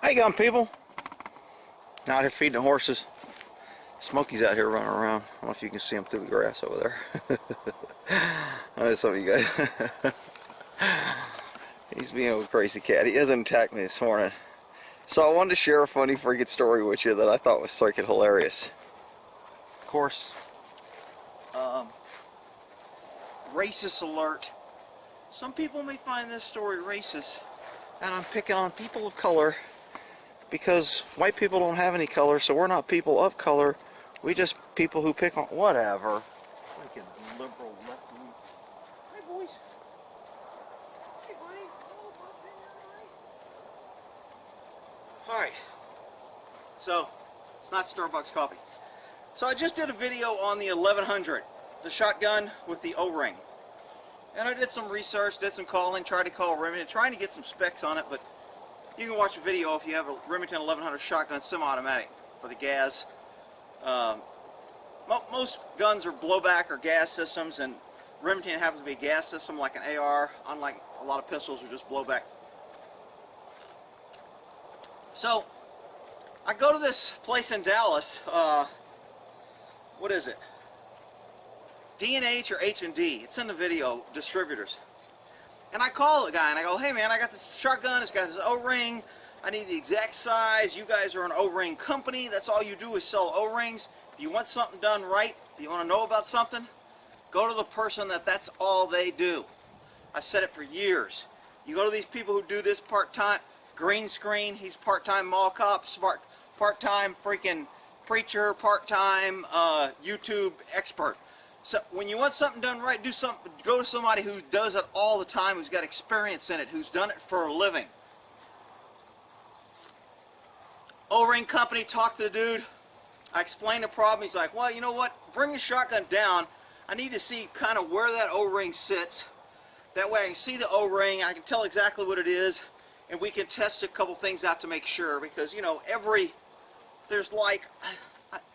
How you going, people? Out here feeding the horses. Smokey's out here running around. I don't know if you can see him through the grass over there. I know some of you guys. He's being a crazy cat. He hasn't attacked me this morning. So I wanted to share a funny freaking story with you that I thought was freaking hilarious. Of course, racist alert. Some people may find this story racist, and I'm picking on people of color because white people don't have any color, so we're not people of color. We just people who pick on whatever. Freaking liberal left wing. Hey boys. Hey buddy. Alright. So, it's not Starbucks coffee. So I just did a video on the 1100, the shotgun with the O-ring. And I did some research, did some calling, tried to call Remington, trying to get some specs on it, but you can watch a video if you have a Remington 1100 shotgun semi-automatic for the gas. Most guns are blowback or gas systems, and Remington happens to be a gas system like an AR, unlike a lot of pistols are just blowback. So, I go to this place in Dallas, what is it? D&H or H&D, it's in the video, distributors. And I call the guy and I go, hey man, I got this shotgun, it's got this O-ring, I need the exact size, you guys are an O-ring company, that's all you do is sell O-rings. If you want something done right, if you want to know about something, go to the person that's all they do. I've said it for years. You go to these people who do this part-time, green screen, he's part-time mall cop, part-time freaking preacher, part-time YouTube expert. So when you want something done right, go to somebody who does it all the time, who's got experience in it, who's done it for a living. O-ring company, talk to the dude. I explained the problem. He's like, well, you know what? Bring the shotgun down. I need to see kind of where that O-ring sits. That way I can see the O-ring. I can tell exactly what it is. And we can test a couple things out to make sure. Because, you know, there's like,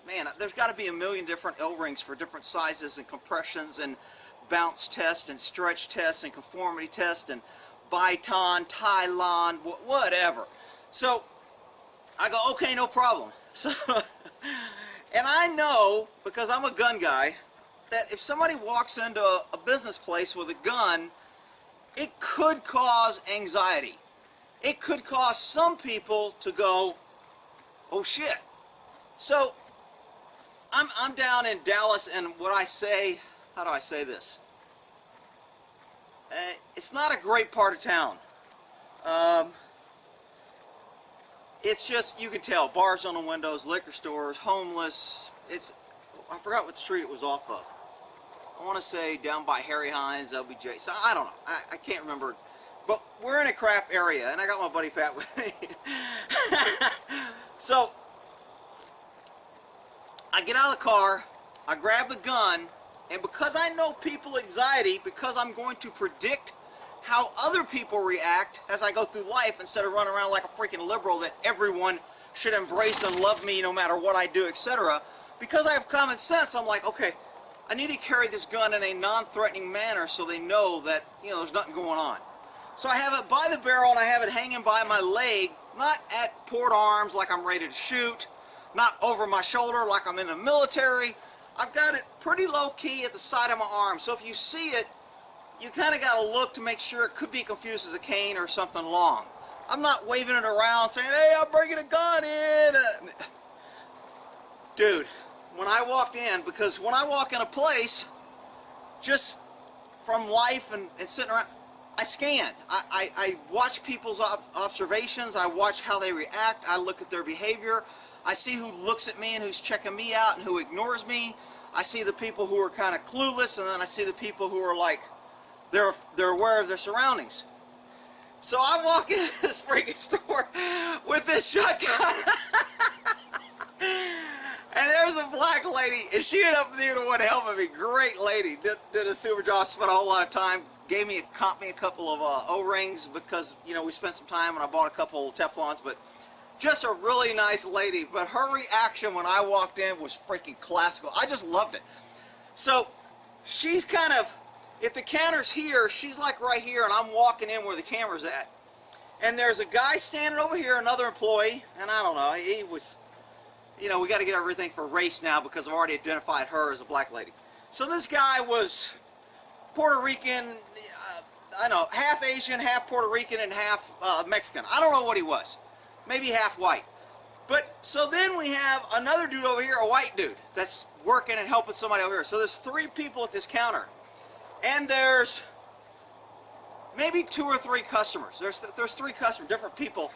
man, there's got to be a million different O-rings for different sizes and compressions and bounce test and stretch test and conformity test and Viton, Tylon, whatever. So I go, okay, no problem. So, and I know, because I'm a gun guy, that if somebody walks into a business place with a gun, it could cause anxiety. It could cause some people to go, oh shit. So, I'm down in Dallas, and what I say, how do I say this? It's not a great part of town. It's just, you can tell, bars on the windows, liquor stores, homeless. I forgot what street it was off of. I want to say down by Harry Hines, LBJ. So I don't know. I can't remember. But we're in a crap area, and I got my buddy Pat with me. So I get out of the car, I grab the gun, and because I know people anxiety, because I'm going to predict how other people react as I go through life instead of running around like a freaking liberal that everyone should embrace and love me no matter what I do, etc. Because I have common sense, I'm like, okay, I need to carry this gun in a non-threatening manner so they know that, you know, there's nothing going on. So I have it by the barrel and I have it hanging by my leg, not at port arms like I'm ready to shoot, not over my shoulder like I'm in the military. I've got it pretty low key at the side of my arm. So if you see it, you kind of got to look to make sure it could be confused as a cane or something long. I'm not waving it around saying, hey, I'm bringing a gun in. Dude, when I walked in, because when I walk in a place, just from life and sitting around, I scan. I watch people's observations. I watch how they react. I look at their behavior. I see who looks at me and who's checking me out and who ignores me. I see the people who are kind of clueless, and then I see the people who are like, they're aware of their surroundings. So I walk into this freaking store with this shotgun. And there's a black lady, and she ended up being the one helping me. Great lady. Did a super job, spent a whole lot of time. Comped me a couple of O-rings because, you know, we spent some time and I bought a couple of Teflons, but just a really nice lady. But her reaction when I walked in was freaking classical. I just loved it. So she's kind of, if the counter's here, she's like right here, and I'm walking in where the camera's at. And there's a guy standing over here, another employee, and I don't know, he was, you know, we got to get everything for race now because I've already identified her as a black lady. So this guy was Puerto Rican, I know, half Asian, half Puerto Rican, and half Mexican. I don't know what he was. Maybe half white. But, so then we have another dude over here, a white dude, that's working and helping somebody over here. So there's 3 people at this counter. And there's maybe 2 or 3 customers. There's 3 customers, different people.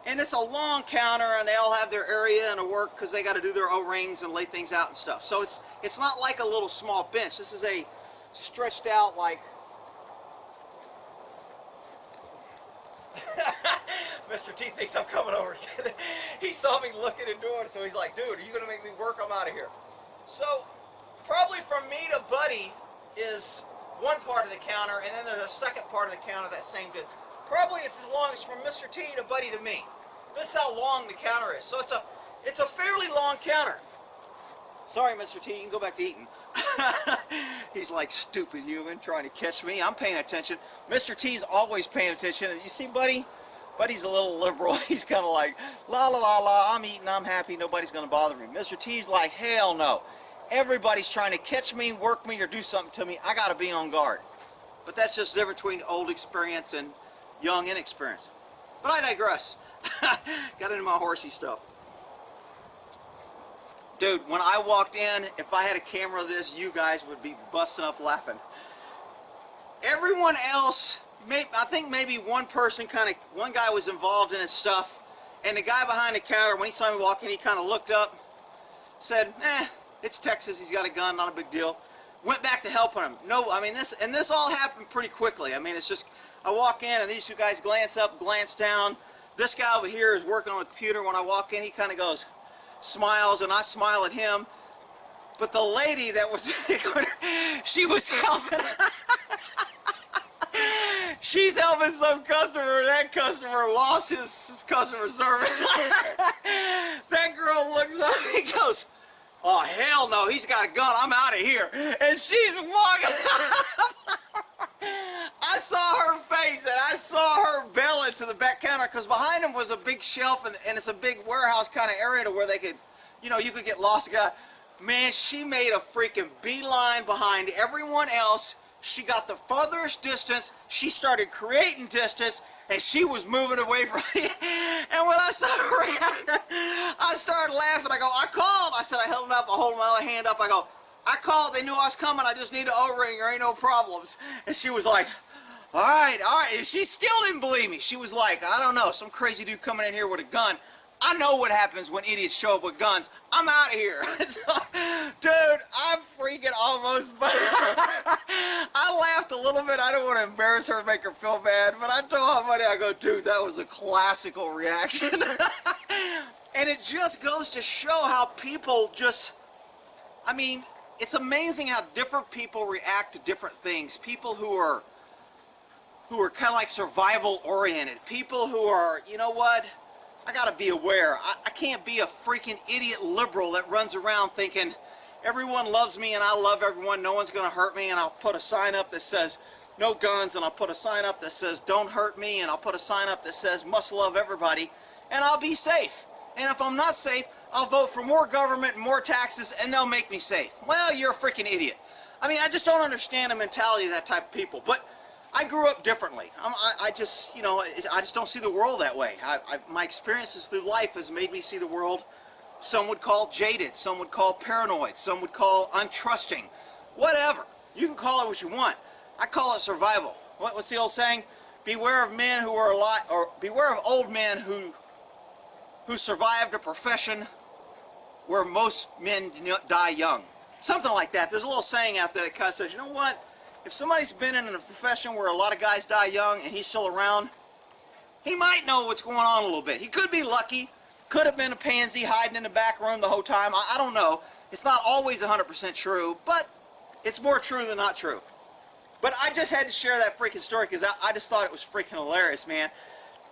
And it's a long counter, and they all have their area and a work because they got to do their O-rings and lay things out and stuff. So it's not like a little small bench. This is a stretched out, like... Mr. T thinks I'm coming over. He saw me looking and doing it, so he's like, dude, are you going to make me work? I'm out of here. So, probably from me to Buddy is one part of the counter, and then there's a second part of the counter, that same dude. Probably it's as long as from Mr. T to Buddy to me. This is how long the counter is. So it's a fairly long counter. Sorry, Mr. T, you can go back to eating. He's like, stupid human trying to catch me. I'm paying attention. Mr. T's always paying attention. You see, Buddy? Buddy's a little liberal. He's kind of like, la la la la, I'm eating, I'm happy, nobody's going to bother me. Mr. T's like, hell no. Everybody's trying to catch me, work me, or do something to me. I got to be on guard. But that's just the difference between old experience and young inexperience. But I digress. Got into my horsey stuff. Dude, when I walked in, if I had a camera of this, you guys would be busting up laughing. Everyone else, I think maybe one guy was involved in his stuff, and the guy behind the counter, when he saw me walk in, he kind of looked up, said, it's Texas, he's got a gun, not a big deal. Went back to helping him. No, I mean, this all happened pretty quickly. I mean, it's just, I walk in, and these 2 guys glance up, glance down. This guy over here is working on a computer. When I walk in, he kind of goes, smiles, and I smile at him. But the lady that was she was helping. She's helping some customer. That customer lost his customer service. That girl looks up and goes, oh, hell no, he's got a gun. I'm out of here. And she's walking. I saw her face, and I saw her bail into the back counter, because behind him was a big shelf, and it's a big warehouse kind of area to where they could, you know, you could get lost. Man, she made a freaking beeline behind everyone else. She got the farthest distance. She started creating distance, and she was moving away from me. And when I saw her, I started laughing. I go, I called. I said, I held it up. I hold my other hand up. I go, I called. They knew I was coming. I just need an O-ring. There ain't no problems. And she was like, all right, all right. And she still didn't believe me. She was like, I don't know, some crazy dude coming in here with a gun. I know what happens when idiots show up with guns. I'm out of here. Dude, I'm freaking almost... I laughed a little bit. I don't want to embarrass her and make her feel bad, but I told her, I go, dude, that was a classical reaction. And it just goes to show how people just... I mean, it's amazing how different people react to different things. People who are kind of like survival oriented. People who are, you know what? I gotta be aware. I can't be a freaking idiot liberal that runs around thinking everyone loves me and I love everyone, no one's gonna hurt me, and I'll put a sign up that says no guns, and I'll put a sign up that says don't hurt me, and I'll put a sign up that says must love everybody, and I'll be safe. And if I'm not safe, I'll vote for more government and more taxes, and they'll make me safe. Well, you're a freaking idiot. I mean, I just don't understand the mentality of that type of people. But I grew up differently. I just, you know, I just don't see the world that way. My experiences through life has made me see the world, some would call jaded, some would call paranoid, some would call untrusting, whatever. You can call it what you want. I call it survival. What's the old saying? Beware of men who are alive, or beware of old men who survived a profession where most men die young. Something like that. There's a little saying out there that kind of says, you know what? If somebody's been in a profession where a lot of guys die young and he's still around, he might know what's going on a little bit. He could be lucky, could have been a pansy hiding in the back room the whole time. I don't know. It's not always 100% true, but it's more true than not true. But I just had to share that freaking story because I just thought it was freaking hilarious, man.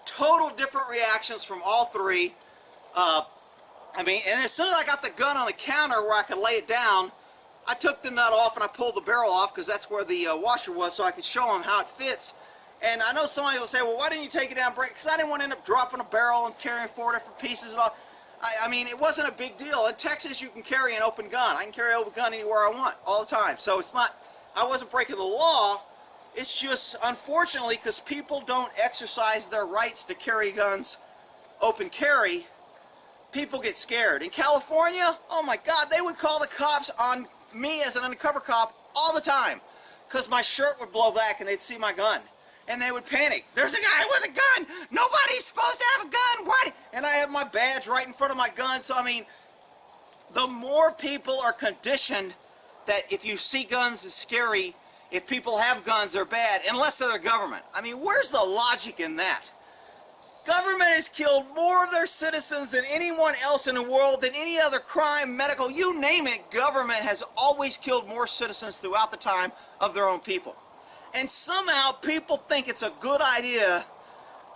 Total different reactions from all 3. I mean, and as soon as I got the gun on the counter where I could lay it down, I took the nut off and I pulled the barrel off because that's where the washer was, so I could show them how it fits. And I know somebody will say, well, why didn't you take it down, break? Because I didn't want to end up dropping a barrel and carrying 4 different pieces and all. I mean, it wasn't a big deal. In Texas, you can carry an open gun. I can carry an open gun anywhere I want, all the time. So it's not, I wasn't breaking the law. It's just, unfortunately, because people don't exercise their rights to carry guns, open carry, people get scared. In California, oh my God, they would call the cops on me as an undercover cop all the time because my shirt would blow back and they'd see my gun. And they would panic. There's a guy with a gun. Nobody's supposed to have a gun. Why? And I have my badge right in front of my gun. So, I mean, the more people are conditioned that if you see guns, it's scary. If people have guns, they're bad, unless they're the government. I mean, where's the logic in that? Government has killed more of their citizens than anyone else in the world, than any other crime, medical, you name it. Government has always killed more citizens throughout the time of their own people. And somehow people think it's a good idea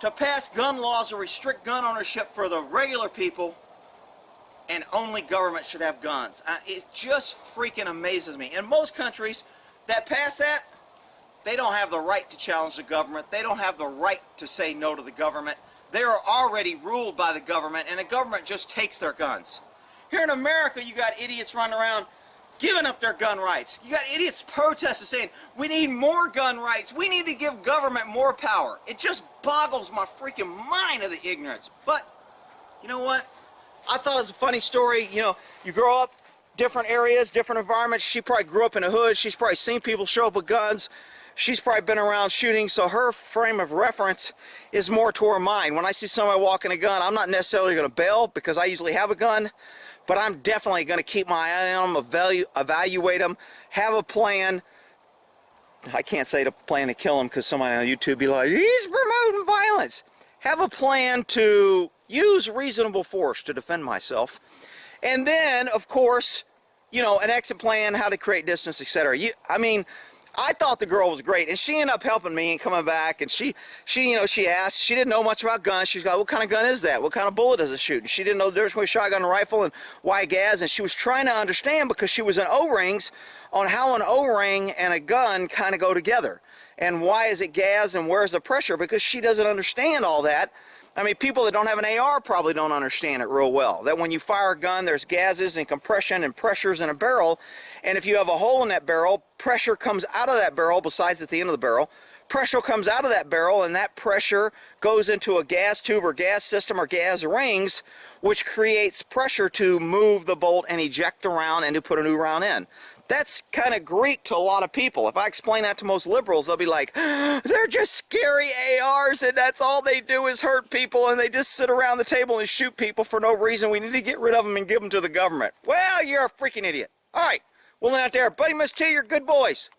to pass gun laws or restrict gun ownership for the regular people, and only government should have guns. It just freaking amazes me. In most countries that pass that, they don't have the right to challenge the government. They don't have the right to say no to the government. They are already ruled by the government, and the government just takes their guns. Here in America, you got idiots running around giving up their gun rights. You got idiots protesting saying, we need more gun rights. We need to give government more power. It just boggles my freaking mind of the ignorance. But, you know what? I thought it was a funny story. You know, you grow up, different areas, different environments. She probably grew up in the hood. She's probably seen people show up with guns. She's probably been around shooting, so her frame of reference is more toward mine. When I see somebody walking a gun, I'm not necessarily going to bail because I usually have a gun. But I'm definitely going to keep my eye on them, evaluate them, have a plan. I can't say the plan to kill them because somebody on YouTube be like, he's promoting violence. Have a plan to use reasonable force to defend myself. And then, of course, you know, an exit plan, how to create distance, etc. I mean, I thought the girl was great, and she ended up helping me and coming back, and she asked, she didn't know much about guns. She's like, what kind of gun is that? What kind of bullet does it shoot? And she didn't know the difference between a shotgun and a rifle and why gas, and she was trying to understand because she was in O-rings on how an O-ring and a gun kind of go together. And why is it gas and where's the pressure? Because she doesn't understand all that. I mean, people that don't have an AR probably don't understand it real well. That when you fire a gun, there's gases and compression and pressures in a barrel. And if you have a hole in that barrel, pressure comes out of that barrel besides at the end of the barrel. Pressure comes out of that barrel, and that pressure goes into a gas tube or gas system or gas rings, which creates pressure to move the bolt and eject around and to put a new round in. That's kind of Greek to a lot of people. If I explain that to most liberals, they'll be like, they're just scary ARs and that's all they do is hurt people and they just sit around the table and shoot people for no reason. We need to get rid of them and give them to the government. Well, you're a freaking idiot. All right, well, out there, Buddy Miss T, you're good boys.